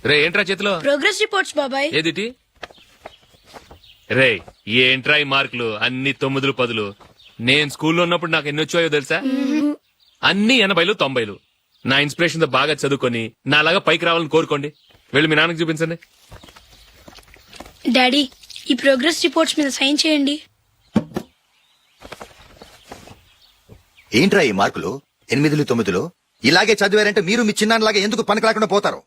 రే ఏంట్రా చేతిలో? Progress reports బాబాయ్. ఏదిటి? రే ఏంట్రా ఈ మార్కులు అన్ని 9, 10? నేను స్కూల్లో ఉన్నప్పుడు నాకు ఎన్ని వచ్చాయో తెలుసా? అన్ని 80, 90. నా ఇన్స్పిరేషన్ తో బాగా చదువుకొని నాలాగా పైకి రావాలని కోరుకోండి. వెళ్ళి మీ నాన్నకి చూపించండి. డాడీ ఈ ప్రోగ్రెస్ రిపోర్ట్స్ మీద సైన్ చేయండి. ఏంట్రా ఈ మార్కులు 8, 9? ఇలాగే చదివారంటే మీరు మీ చిన్నాన్నలాగా ఎందుకు పనికి లేకుండా పోతారు?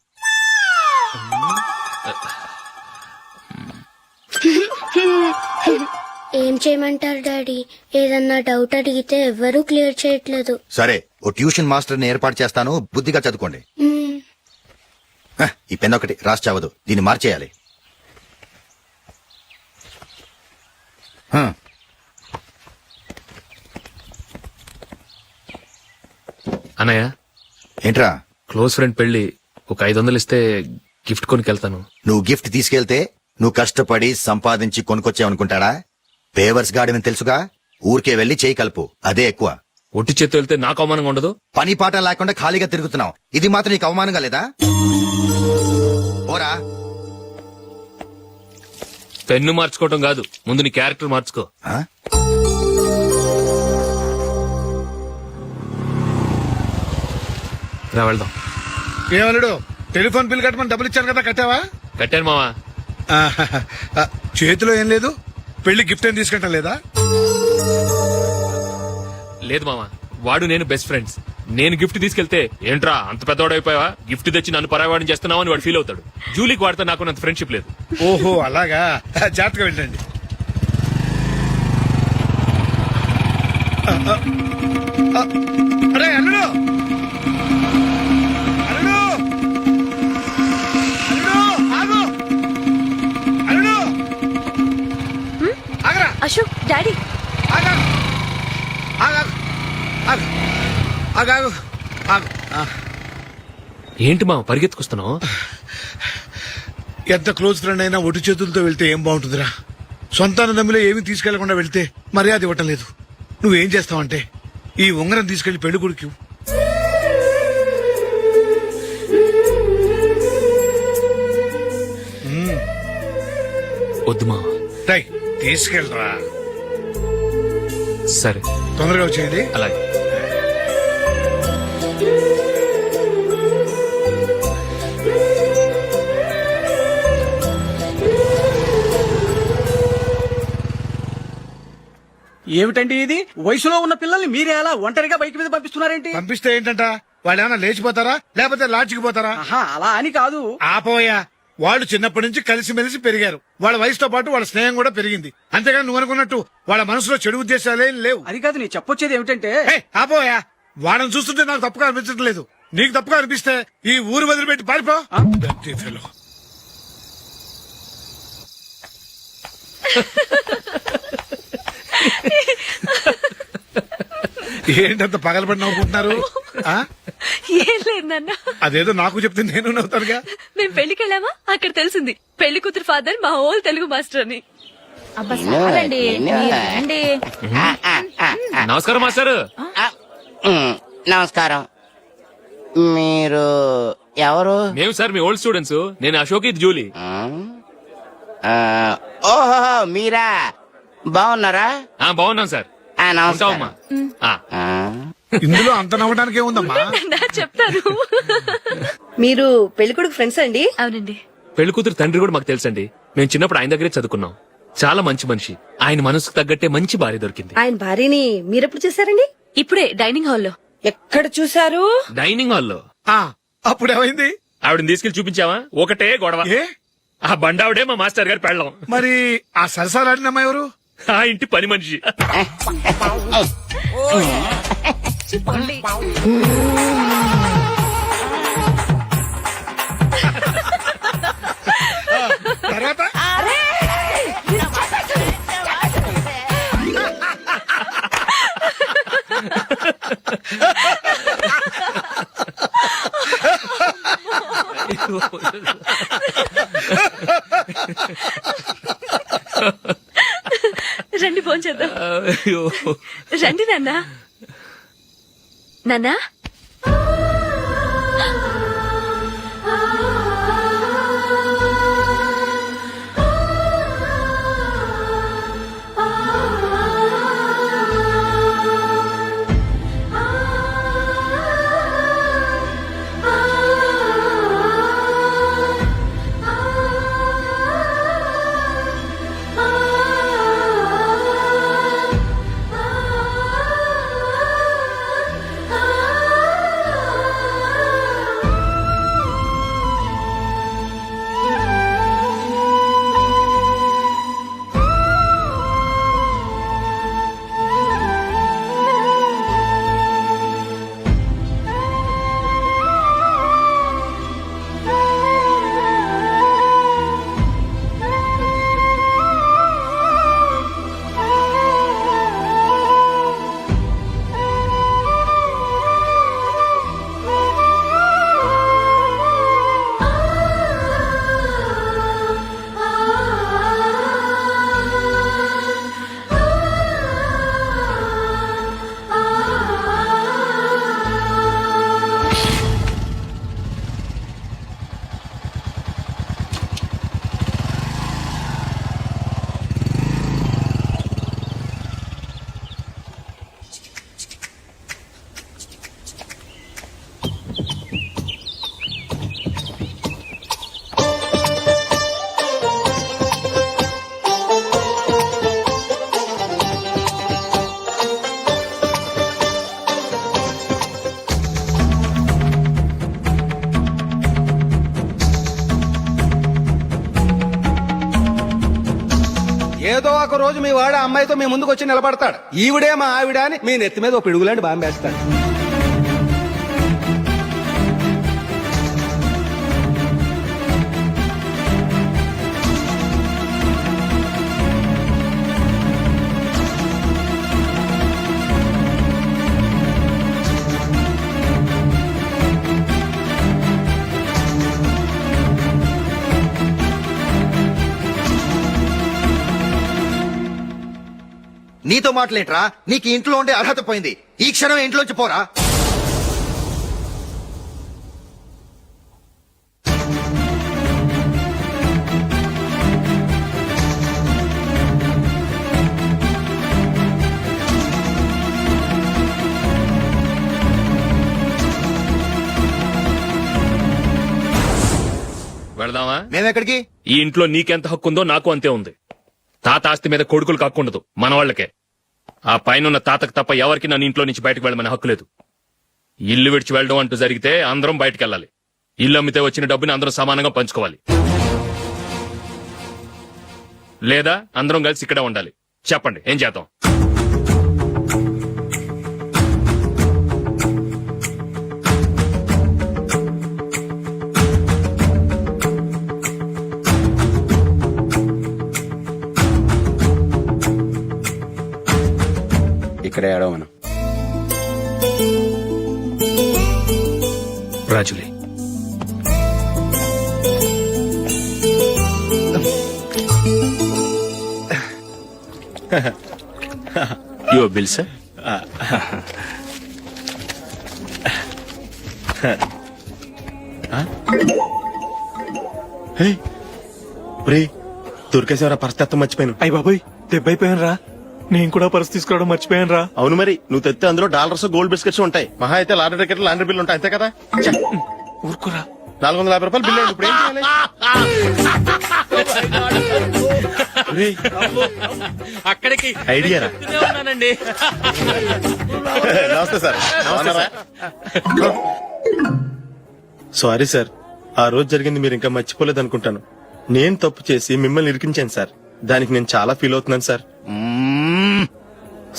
ఏం చేయమంటారు డాడీ? ఏదన్నా డౌట్ అడిగితే ఎవ్వరూ క్లియర్ చేయట్లేదు. సరే ఓ ట్యూషన్ మాస్టర్ ని ఏర్పాటు చేస్తాను, బుద్ధిగా చదువుకోండి. ఈ పెన్ ఒకటి రాసి చావదు, దీన్ని మార్చేయాలి. అన్నయ్య ఏంట్రా? క్లోజ్ ఫ్రెండ్ పెళ్లి ఒక 500 ఇస్తే గిఫ్ట్ కొనుకెళ్తాను. నువ్వు గిఫ్ట్ తీసుకెళ్తే నువ్వు కష్టపడి సంపాదించి కొనుక్కొచ్చావనుకుంటాడా? పేవర్స్ గార్డెన్ తెలుసుగా, ఊరికే వెళ్లి చేయి కలుపు, అదే ఎక్కువ. ఒట్టి చేత్తో వెళ్తే నాకు అవమానంగా ఉండదు? పని పాట లేకుండా ఖాళీగా తిరుగుతున్నావు, ఇది మాత్రం నీకు అవమానంగా లేదా? ఓరా. పెన్ను మార్చుకోవటం కాదు, ముందు నీ క్యారెక్టర్ మార్చుకో. రా వెళ్దాం. ఏమన్నాడు? టెలిఫోన్ బిల్ కట్టమని డబ్బులు ఇచ్చాను కదా, కట్టావా? కట్టాను మావా. చేతిలో ఏం లేదు, పెళ్లి గిఫ్ట్ ఏం తీసుకుంటాం లేదా? లేదు మావా, వాడు నేను బెస్ట్ ఫ్రెండ్స్. నేను గిఫ్ట్ తీసుకెళ్తే ఏంట్రా అంత పెద్దవాడైపోయావా, గిఫ్ట్ తెచ్చి నన్ను పరాయవాడిని చేస్తున్నావు అని వాడు ఫీల్ అవుతాడు. జూలీకి వాడితే నాకు అంత ఫ్రెండ్షిప్ లేదు. ఓహో అలాగా, జాగ్రత్తగా వెళ్ళండి. అరే అల్లుడు, అల్లుడు, అల్లుడు, ఆగు, అల్లుడు, ఆగరా. అశోక్ డాడీ ఆగా, ఆగా, ఆగు, ఆగాగు, ఆగు. ఏంటి మా పరిగెత్తుకొస్తున్నావు? ఎంత క్లోజ్ ఫ్రెండ్ అయినా ఒటి చేతులతో వెళ్తే ఏం బాగుంటుందిరా? సొంతాన నమ్మిలో ఏమీ తీసుకెళ్లకుండా వెళ్తే మర్యాద ఇవ్వటం లేదు. నువ్వేం చేస్తావంటే ఈ ఉంగరం తీసుకెళ్లి పెళ్లి కొడుకు వద్దు మా. తీసుకెళ్ళరా. సరే తొందరగా వచ్చేయండి. అలాగే. ఏమిటండి ఇది? వయసులో ఉన్న పిల్లల్ని మీరే అలా ఒంటరిగా బైక్ మీద పంపిస్తున్నారేంటి? పంపిస్తే ఏంటంట, వాళ్ళు ఏమైనా లేచిపోతారా లేకపోతే లాడ్జికి పోతారా? అలా అని కాదు. ఆపోయా, వాళ్ళు చిన్నప్పటి నుంచి కలిసిమెలిసి పెరిగారు. వాళ్ళ వయసుతో పాటు వాళ్ళ స్నేహం కూడా పెరిగింది. అంతేగాని నువ్వు అనుకున్నట్టు వాళ్ళ మనసులో చెడు ఉద్దేశాలేం లేవు. అది కాదు నేను చెప్పొచ్చేది ఏమిటంటే, ఆపోయా, వాళ్ళని చూస్తుంటే నాకు తప్పుగా అనిపించడం లేదు. నీకు తప్పుగా అనిపిస్తే ఈ ఊరు వదిలిపెట్టి పారిపో. ఏంటంత పగలబడి నవ్వుకుంటున్నారు? ఏం లేదు నాన్న, అదేదో నాకు చెప్తే నేను నవ్వుతానుగా. మేము పెళ్లికి వెళ్ళామా, అక్కడ తెలిసింది పెళ్లి కూతురు ఫాదర్ మా హోల్ తెలుగు మాస్టర్ అని. నమస్కారం మాస్టర్. నమస్కారం. మీరు ఎవరు? మేము సార్ మీ ఓల్డ్ స్టూడెంట్స్. నేను అశోక్, ఇది జూలీ. ఓహో మీరా, బాగున్నారా? బాగున్నాం సార్. నమస్కారం. ఇందులో అంత నవ్వడానికి ఏముందమ్మా? చెప్తాను. మీరు పెళ్లికొడుకు ఫ్రెండ్స్ అండి? అవునండి. పెళ్లి కూతురు తండ్రి కూడా మాకు తెలుసండి. మేము చిన్నప్పుడు ఆయన దగ్గరే చదువుకున్నాం. చాలా మంచి మనిషి. ఆయన మనసుకు తగ్గట్టే మంచి భార్య దొరికింది. ఆయన భార్యని మీరెప్పుడు చూసారండి? ఇప్పుడే డైనింగ్ హాల్లో. ఎక్కడ చూసారు? డైనింగ్ హాల్లో. అప్పుడు ఏమైంది? ఆవిడని తీసుకెళ్లి చూపించావా? ఒకటే గొడవ. ఆ బండావిడే మా మాస్టర్ గారు పెళ్ళం. మరి ఆ సరసాలాడినమ్మా ఎవరు? ఆ ఇంటి పని మనిషి. తర్వాత రండి ఫోన్ చేద్దాం. రండి నాన్న. నాన్న ఏదో ఒక రోజు మీ వాడు ఆ అమ్మాయితో మీ ముందుకు వచ్చి నిలబడతాడు. ఈవిడే మా ఆవిడ అని మీ నెత్తి మీద ఒక పిడుగులాంటి బాంబేస్తాడు. నీతో మాటలేంట్రా? నీకు ఇంట్లో ఉండే అర్హత పోయింది. ఈ క్షణం ఇంట్లోంచి పోరా. వెళదామా? మేమెక్కడికి? ఈ ఇంట్లో నీకెంత హక్కు ఉందో నాకు అంతే ఉంది. తాత ఆస్తి మీద కొడుకులు కాకుండదు, మన వాళ్ళకే. ఆ పైన తాతకు తప్ప ఎవరికి నన్ను ఇంట్లో నుంచి బయటకు వెళ్ళమని హక్కు లేదు. ఇల్లు విడిచి వెళ్ళడం అంటూ జరిగితే అందరం బయటకు వెళ్ళాలి. ఇల్లు అమ్మితే వచ్చిన డబ్బుని అందరం సమానంగా పంచుకోవాలి. లేదా అందరం కలిసి ఇక్కడే ఉండాలి. చెప్పండి, ఏం చేద్దాం? ఇక్కడే ఏడవను. రాజులే, యువర్ బిల్ సార్. దొరికేసేవరా పరిస్థితి మర్చిపోయాను. అయ్య బాబాయ్, దెబ్బైపోయాను రా. నేను కూడా పర్స్ తీసుకురావడం మర్చిపోయాను రా. అవును మరి, నువ్వు తెస్తే అందులో డాలర్స్ గోల్డ్ బిస్కెట్స్ ఉంటాయి. మహా అయితే లాటరీ టికెట్ లాండ్రీ బిల్లు ఉంటాయి, అంతే కదా. ఊరుకురా. 450 రూపాయలు బిల్లు అయింది. ఇప్పుడు ఏం చేయాలి? రేయ్, అక్కడికి ఐడియా రా. ఉన్నానండి. నమస్తే సార్. సారీ సార్, ఆ రోజు జరిగింది మీరు ఇంకా మర్చిపోలేదు అనుకుంటాను. నేను తప్పు చేసి మిమ్మల్ని ఇరికించాను సార్. దానికి నేను చాలా ఫీల్ అవుతున్నాను సార్.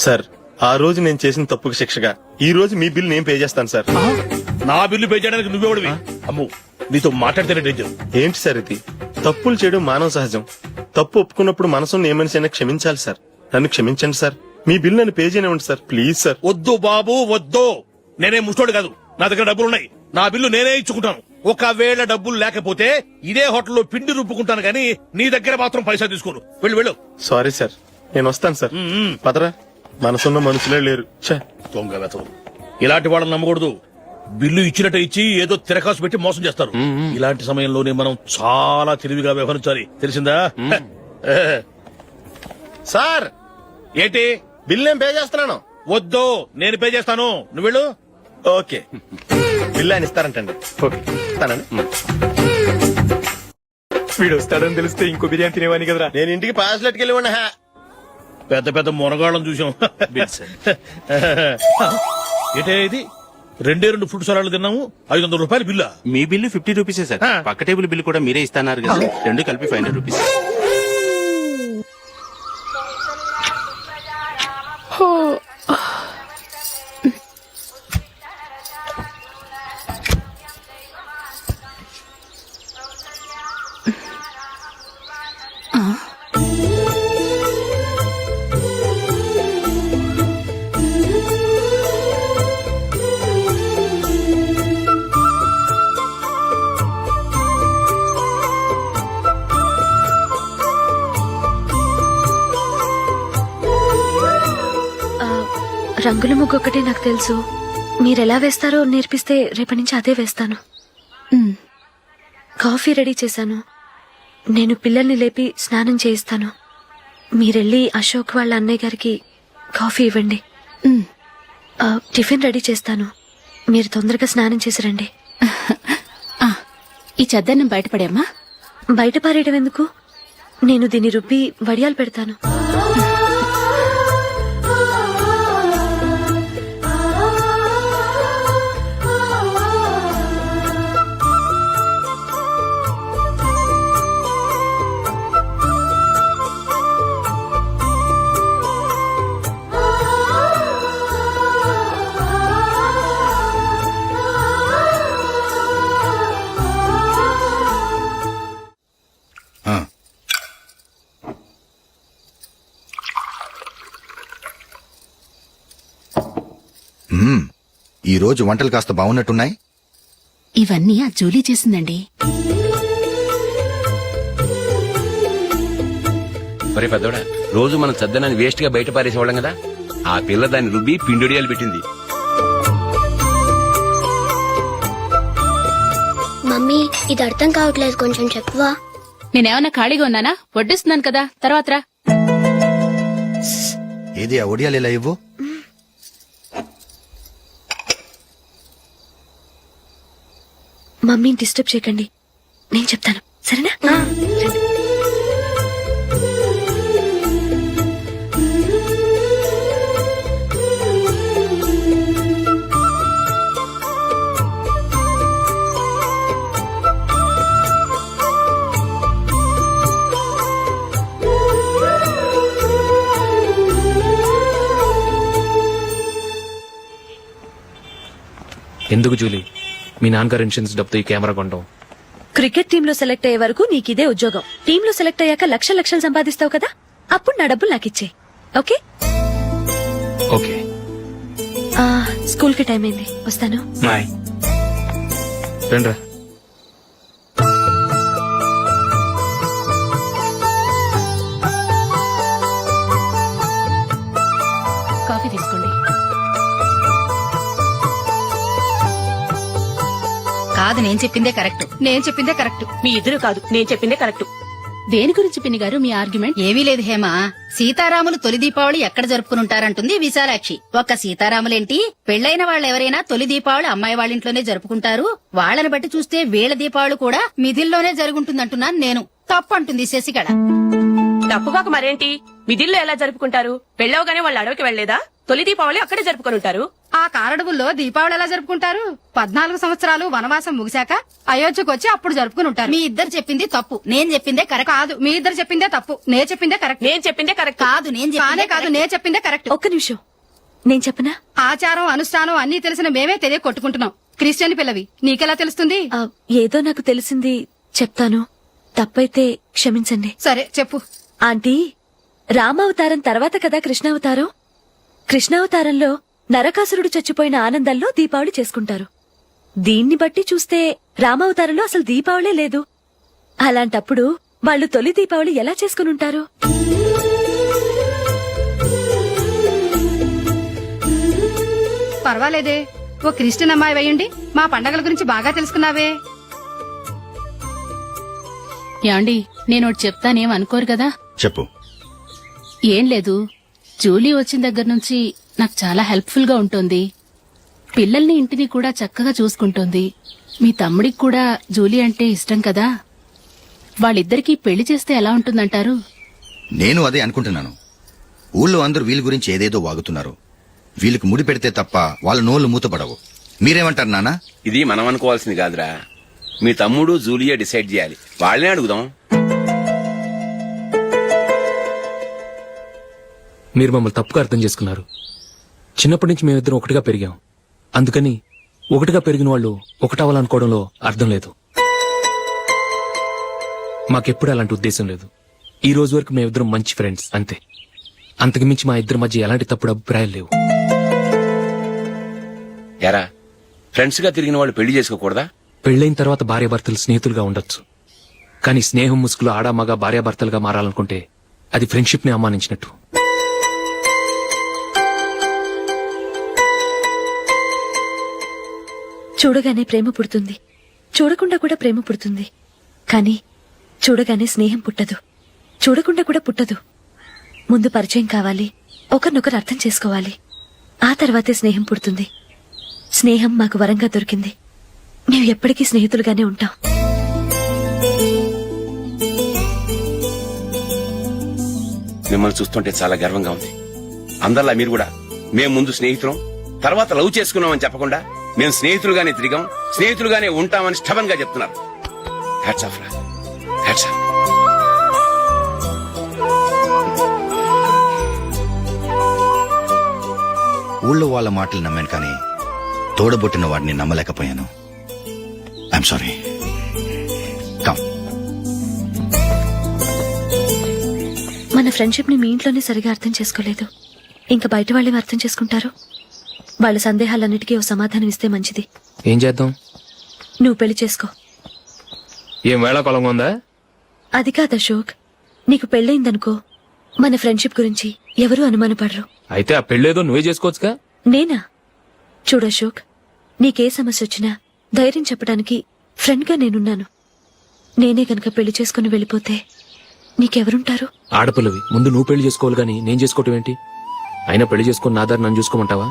సార్, ఆ రోజు నేను చేసిన తప్పుకి శిక్షగా ఈ రోజు మీ బిల్ నేను పే చేస్తాను సార్. నా బిల్లు పే చేయడానికి నువ్వెవడివి? అమ్ము, నీతో మాట్లాడితేనే డేంజర్. ఏంటి సార్ ఇది? తప్పులు చేయడం మానవ సహజం. తప్పు ఒప్పుకున్నప్పుడు మనసును ఏ మనిషి అయినా క్షమించాలి సార్. నన్ను క్షమించండి సార్. మీ బిల్ నన్ను పే చేయనివ్వండి సార్, ప్లీజ్ సార్. వద్దు బాబు, వద్దు. నేనే ముష్టోడు కాదు, నా దగ్గర డబ్బులున్నాయి. నా బిల్లు నేనే ఇచ్చుకుంటాను. ఒకవేళ డబ్బులు లేకపోతే ఇదే హోటల్లో పిండి రుబ్బుకుంటాను, కానీ నీ దగ్గర మాత్రం పైసా తీసుకోను. వెళ్ళు వెళ్ళు. సారీ సార్, నేను వస్తాను సార్. పదరా, మనసున్న మనుషులే లేరు. ఛే, దొంగ వెతవు. ఇలాంటి వాళ్ళని నమ్మకూడదు. బిల్లు ఇచ్చినట్టు ఇచ్చి ఏదో తిరకాసు పెట్టి మోసం చేస్తారు. ఇలాంటి సమయంలోనే మనం చాలా తెలివిగా వ్యవహరించాలి, తెలిసిందా? సార్, ఏంటి? బిల్ నేను పే చేస్తున్నాను. వద్దు, నేను పే చేస్తాను, నువ్వు వెళ్ళు. ఓకే, బిల్ ఆయన ఇస్తారంటండి. ఓకే, ఇస్తానండి. వీడు వస్తాడని తెలిస్తే ఇంకో బిర్యానీ తినేవాని కదరా. నేను ఇంటికి పాస్లెట్కి వెళ్ళి ఉన్నా. పెద్ద పెద్ద మునగాళ్ళం చూసాం. ఏంటే ఇది? 2 ఫుడ్ సలాడ్లు తిన్నాము, 500 రూపాయలు బిల్లా? మీ బిల్లు 50 రూపీసే సార్. పక్క టేబుల్ బిల్లు కూడా మీరే ఇస్తున్నారు కదా, రెండు కలిపి 500 రూపీస్. రంగుల ముగ్గు ఒకటే నాకు తెలుసు. మీరెలా వేస్తారో నేర్పిస్తే రేపటి నుంచి అదే వేస్తాను. కాఫీ రెడీ చేశాను. నేను పిల్లల్ని లేపి స్నానం చేయిస్తాను. మీరెళ్ళి అశోక్ వాళ్ళ అన్నయ్య గారికి కాఫీ ఇవ్వండి. టిఫిన్ రెడీ చేస్తాను. మీరు తొందరగా స్నానం చేసి రండి. ఈ చెద్దన్నం బయటపడేమ్మా. బయట పారేయడం ఎందుకు? నేను దీన్ని రుబ్బి వడియాలు పెడతాను. ఈ రోజు వంటలు కాస్త బాగున్నట్టున్నాయి. ఇవన్నీ ఆ జూలీ చేసిందండి. ఒరే పెద్దోడా, రోజు మనం చద్దనాన్ని వేస్ట్ గా బయట పారేసేవాళ్ళం కదా, ఆ పిల్ల దాన్ని రుబ్బి పిండొడియాలు పెట్టింది. మమ్మీ ఇది అర్థం కావట్లేదు, కొంచెం చెప్పువా. నేనేమన్నా ఖాళీగా ఉన్నానా? వడ్డిస్తున్నాను కదా, తర్వాత రా. ఏది ఆ ఒడియాలు ఇలా ఇవ్వు. మమ్మీని డిస్టర్బ్ చేయకండి, నేను చెప్తాను సరేనా? రండి. ఎందుకు జూలీ, మీ నాన్నగారు ఇన్సూరెన్స్ డబ్బుతో ఈ కెమెరా కొంటాం? క్రికెట్ టీమ్ లో సెలెక్ట్ అయ్యే వరకు నీకిదే ఉద్యోగం. టీమ్ లో సెలెక్ట్ అయ్యాక లక్షలు లక్షలు సంపాదిస్తావు కదా, అప్పుడు నా డబ్బులు నాకిచ్చే. ఓకే? ఓకే. స్కూల్ కి టైం అయింది, వస్తాను. బాయ్. రండ్రా. కాఫీ తీసుకోండి. కాదు, నేను చెప్పిందే కరెక్ట్. నేను చెప్పిందే కరెక్ట్. మీ ఇద్దరు కాదు, నేను చెప్పిందే కరెక్ట్. దేని గురించి పిన్ని గారు మీ ఆర్గ్యుమెంట్? ఏమీ లేదు హేమ. సీతారాములు తొలి దీపావళి ఎక్కడ జరుపుకుంటారంటుంది విశాలాక్షి. ఒక్క సీతారాములేంటి, పెళ్లైన వాళ్ళెవరైనా తొలి దీపావళి అమ్మాయి వాళ్ళింట్లోనే జరుపుకుంటారు. వాళ్ళని బట్టి చూస్తే వీళ్ళ దీపావళి కూడా మిథిల్లోనే జరుగుంటుందంటున్నాను నేను. తప్పు అంటుంది శశికళ. తప్పుగాక మరేంటి, మిదిల్లో ఎలా జరుపుకుంటారు? పెళ్ళవగానే వాళ్ళు అడవికి వెళ్లేదా? తొలి దీపావళి అక్కడే జరుపుకొని ఉంటారు. ఆ కారడవుల్లో దీపావళి ఎలా జరుపుకుంటారు? 14 సంవత్సరాలు వనవాసం ముగిశాక అయోధ్యకు వచ్చి అప్పుడు జరుపుకుని ఉంటారు. మీ ఇద్దరు చెప్పింది తప్పు, నేను చెప్పిందే కరెక్ట్. కాదు, మీ ఇద్దరు చెప్పిందే తప్పు, నేను చెప్పిందే కరెక్ట్. నేను చెప్పిందే కరెక్ట్. కాదు, నేను చెప్పిందే కరెక్ట్. ఒక్క నిమిషం, నేను చెప్పనా? ఆచారం అనుష్ఠానం అన్ని తెలిసిన మేమే తెలియ కొట్టుకుంటున్నాం. క్రిస్టియన్ పిల్లవి, నీకెలా తెలుస్తుంది? ఏదో నాకు తెలిసింది చెప్తాను, తప్పైతే క్షమించండి. సరే చెప్పు. ఆంటీ, రామావతారం తర్వాత కదా కృష్ణావతారం. కృష్ణావతారంలో నరకాసురుడు చచ్చిపోయిన ఆనందంలో దీపావళి చేసుకుంటారు. దీన్ని బట్టి చూస్తే రామావతారంలో అసలు దీపావళే లేదు. అలాంటప్పుడు వాళ్ళు తొలి దీపావళి ఎలా చేసుకునుంటారు? పర్వాలేదే, ఓ క్రిస్టియన్ అమ్మాయి అయ్యుండి మా పండగల గురించి బాగా తెలుసుకున్నావే. యాండి, నేనోటి చెప్తానేం అనుకోరు కదా? చెప్పు. ఏం లేదు, జూలీ వచ్చిన దగ్గర నుంచి నాకు చాలా హెల్ప్ఫుల్ గా ఉంటుంది. పిల్లల్ని ఇంటిని కూడా చక్కగా చూసుకుంటోంది. మీ తమ్ముడికి కూడా జూలీ అంటే ఇష్టం కదా. వాళ్ళిద్దరికీ పెళ్లి చేస్తే ఎలా ఉంటుందంటారు? నేను అదే అనుకుంటున్నాను. ఊళ్ళో అందరూ వీళ్ళ గురించి ఏదేదో వాగుతున్నారు. వీళ్ళకి ముడి పెడితే తప్ప వాళ్ళ నోళ్లు మూతపడవు. మీరేమంటారు నాన్న? ఇది మనం అనుకోవాల్సింది కాదురా, మీ తమ్ముడు జూలియా డిసైడ్ చేయాలి. వాళ్ళనే అడుగుదాం. మీరు మమ్మల్ని తప్పుగా అర్థం చేసుకున్నారు. చిన్నప్పటి నుంచి మేమిద్దరం ఒకటిగా పెరిగాం. అందుకని ఒకటిగా పెరిగిన వాళ్ళు ఒకటవ్వాలనుకోవడంలో అర్థం లేదు. మాకెప్పుడు అలాంటి ఉద్దేశం లేదు. ఈ రోజు వరకు మేమిద్దరం మంచి ఫ్రెండ్స్ అంతే. అంతకుమించి మా ఇద్దరి మధ్య ఎలాంటి తప్పుడు అభిప్రాయాలు లేవు. ఎరా, ఫ్రెండ్స్ గా తిరిగిన వాళ్ళు పెళ్లి చేసుకోకూడదా? పెళ్లైన తర్వాత భార్యాభర్తలు స్నేహితులుగా ఉండొచ్చు. కానీ స్నేహం ముసుగులో ఆడా మగ భార్యాభర్తలుగా మారాలనుకుంటే అది ఫ్రెండ్షిప్ ని అవమానించినట్టు. చూడగానే ప్రేమ పుడుతుంది, చూడకుండా కూడా ప్రేమ పుడుతుంది. కానీ చూడగానే స్నేహం పుట్టదు, చూడకుండా కూడా పుట్టదు. ముందు పరిచయం కావాలి, ఒకరినొకరు అర్థం చేసుకోవాలి, ఆ తర్వాతే స్నేహం పుడుతుంది. స్నేహం మాకు వరంగా దొరికింది. మేము ఎప్పటికీ స్నేహితులుగానే ఉంటాం. మిమ్మల్ని చూస్తుంటే చాలా గర్వంగా ఉంది. అందరిలా మీరు కూడా మేము ముందు స్నేహితులం, తర్వాత లవ్ చేసుకున్నామని చెప్పకుండా మేము స్నేహితులుగానే తిరిగాం, స్నేహితులుగానే ఉంటామని స్టబన్ గా చెప్తున్నారు. హ్యాట్స్ ఆఫ్ రా, హ్యాట్స్ ఆఫ్. ఊళ్ళో వాళ్ళ మాటలు నమ్మాను, కానీ తోడబుట్టిన వాడిని నమ్మలేకపోయాను. I'm sorry. కమ్. మన ఫ్రెండ్షిప్ ని మీ ఇంట్లోనే సరిగా అర్థం చేసుకోలేదు, ఇంకా బయట వాళ్ళేం అర్థం చేసుకుంటారు? వాళ్ళ సందేహాలన్నిటికీ ఓ సమాధానం ఇస్తే మంచిది. ఏం చేద్దాం? నువ్వు పెళ్లి చేసుకో. ఏం వేళాకొలంగా ఉందా? అది కాదు అశోక్, నీకు పెళ్ళయిందనుకో మన ఫ్రెండ్షిప్ గురించి ఎవరూ అనుమానపడరు. అయితే ఆ పెళ్ళేదో నువ్వే చేసుకోవచ్చుగా. నేనా? చూడు అశోక్, నీకే సమస్య వచ్చినా ధైర్యం చెప్పడానికి ఫ్రెండ్ గా నేనున్నాను. నేనే గనక పెళ్లి చేసుకుని వెళ్ళిపోతే నీకెవరుంటారు? ఆడపిల్లవి, ముందు నువ్వు పెళ్లి చేసుకోవాలి గాని నేను చేసుకోవటం ఏంటి? అయినా పెళ్లి చేసుకుని నా దారి నన్ను చూసుకోమంటావా?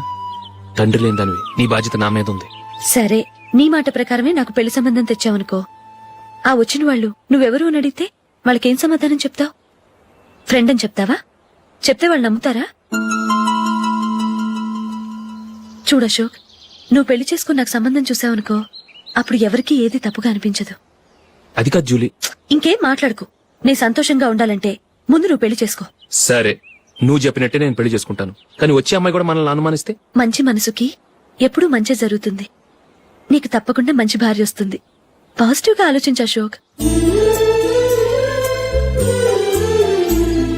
తండ్రి లేని దానివి, నీ బాధ్యత నా మీద ఉంది. సరే, నీ మాట ప్రకారమే నాకు పెళ్లి సంబంధం తెచ్చావనుకో, ఆ వచ్చిన వాళ్ళు నువ్వెవరు అని అడిగితే వాళ్ళకేం సమాధానం చెప్తావు? ఫ్రెండ్ అని చెప్తావా? చెప్తే వాళ్ళు నమ్ముతారా? చూడు అశోక్, నువ్వు పెళ్లి చేసుకుని నాకు సంబంధం చూసావనుకో, అప్పుడు ఎవరికీ ఏది తప్పుగా అనిపించదు. అది కాదు జూలీ. ఇంకేం మాట్లాడుకు. నీ సంతోషంగా ఉండాలంటే ముందు నువ్వు పెళ్లి చేసుకో. సరే, నువ్వు చెప్పినట్టే నేను పెళ్లి చేసుకుంటాను. కానీ వచ్చే అమ్మాయి కూడా మనల్ని అనుమానిస్తే? మంచి మనసుకి ఎప్పుడూ మంచి జరుగుతుంది. నీకు తప్పకుండా మంచి భార్య వస్తుంది. పాజిటివ్ గా ఆలోచించు అశోక్.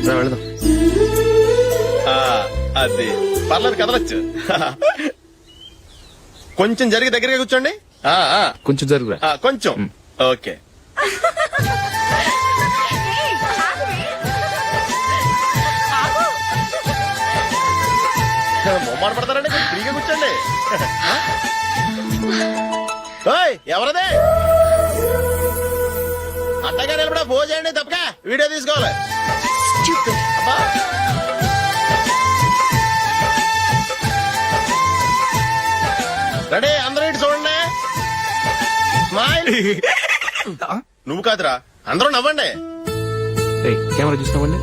రా, వెళదాం. అది పర్లేదు, కదలొచ్చు. కొంచెం జరిగి దగ్గరగా కూర్చోండి. కొంచెం జరుగురా. కొంచెం. ఓకే. మొమ్మాట పడతారండి, ఫ్రీగా కూర్చోండి. ఓయ్, ఎవరదే? అట్టగా నిలబడా ఫోన్ చేయండి, తప్పక వీడియో తీసుకోవాలి. అబ్బా. రెడీ, అందరూ ఇటు చూడండి. స్మైల్. నువ్వు కాదురా, అందరూ నవ్వండి. కెమెరా చూసినావండి.